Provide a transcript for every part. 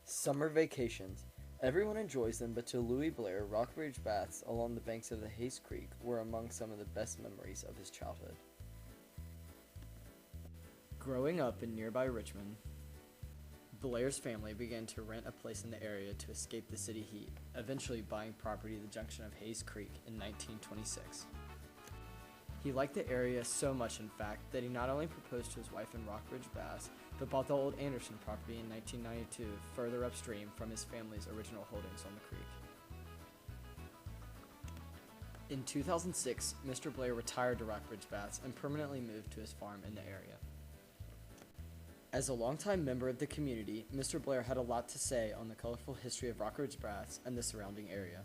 Summer vacations. Everyone enjoys them, but to Louis Blair, Rockbridge baths along the banks of the Hayes Creek were among some of the best memories of his childhood. Growing up in nearby Richmond, Blair's family began to rent a place in the area to escape the city heat, eventually buying property at the junction of Hayes Creek in 1926. He liked the area so much, in fact, that he not only proposed to his wife in Rockbridge Baths, but bought the old Anderson property in 1992, further upstream from his family's original holdings on the creek. In 2006, Mr. Blair retired to Rockbridge Baths and permanently moved to his farm in the area. As a longtime member of the community, Mr. Blair had a lot to say on the colorful history of Rockbridge Baths and the surrounding area.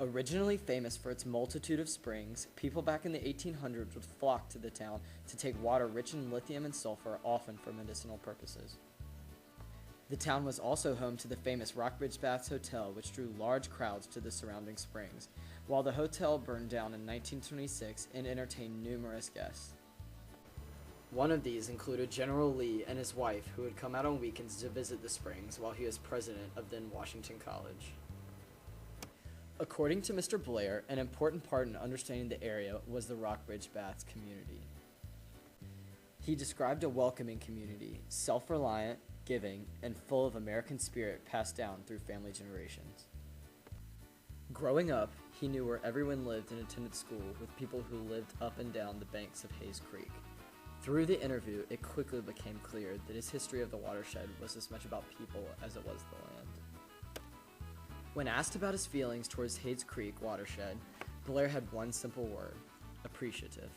Originally famous for its multitude of springs, people back in the 1800s would flock to the town to take water rich in lithium and sulfur, often for medicinal purposes. The town was also home to the famous Rockbridge Baths Hotel, which drew large crowds to the surrounding springs, while the hotel burned down in 1926 and entertained numerous guests. One of these included General Lee and his wife, who would come out on weekends to visit the springs while he was president of then Washington College. According to Mr. Blair, an important part in understanding the area was the Rockbridge Baths community. He described a welcoming community, self-reliant, giving, and full of American spirit passed down through family generations. Growing up, he knew where everyone lived and attended school with people who lived up and down the banks of Hayes Creek. Through the interview, it quickly became clear that his history of the watershed was as much about people as it was the land. When asked about his feelings towards Hayes Creek watershed, Blair had one simple word: appreciative.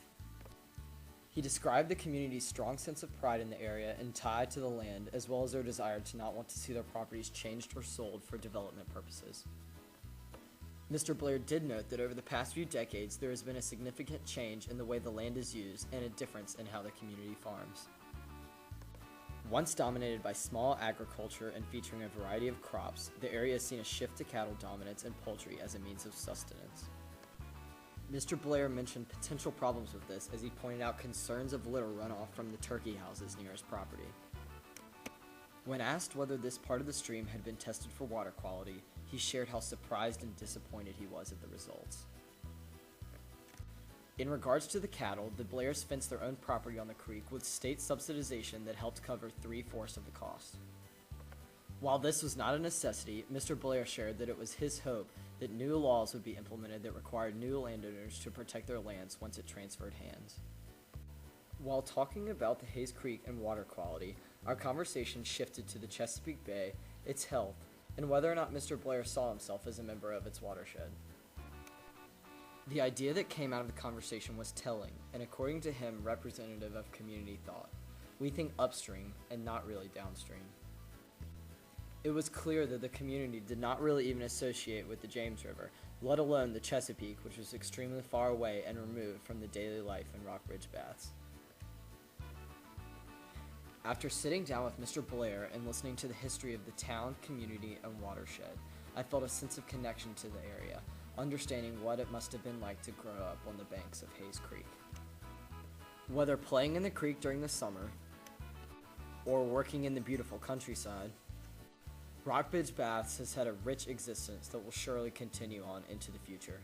He described the community's strong sense of pride in the area and tie to the land, as well as their desire to not want to see their properties changed or sold for development purposes. Mr. Blair did note that over the past few decades, there has been a significant change in the way the land is used and a difference in how the community farms. Once dominated by small agriculture and featuring a variety of crops, the area has seen a shift to cattle dominance and poultry as a means of sustenance. Mr. Blair mentioned potential problems with this as he pointed out concerns of litter runoff from the turkey houses near his property. When asked whether this part of the stream had been tested for water quality, he shared how surprised and disappointed he was at the results. In regards to the cattle, the Blairs fenced their own property on the creek with state subsidization that helped cover 3/4 of the cost. While this was not a necessity, Mr. Blair shared that it was his hope that new laws would be implemented that required new landowners to protect their lands once it transferred hands. While talking about the Hayes Creek and water quality, our conversation shifted to the Chesapeake Bay, its health, and whether or not Mr. Blair saw himself as a member of its watershed. The idea that came out of the conversation was telling, and according to him, representative of community thought. We think upstream and not really downstream. It was clear that the community did not really even associate with the James River, let alone the Chesapeake, which was extremely far away and removed from the daily life in Rockbridge Baths. After sitting down with Mr. Blair and listening to the history of the town, community, and watershed, I felt a sense of connection to the area, understanding what it must have been like to grow up on the banks of Hayes Creek. Whether playing in the creek during the summer or working in the beautiful countryside, Rockbridge Baths has had a rich existence that will surely continue on into the future.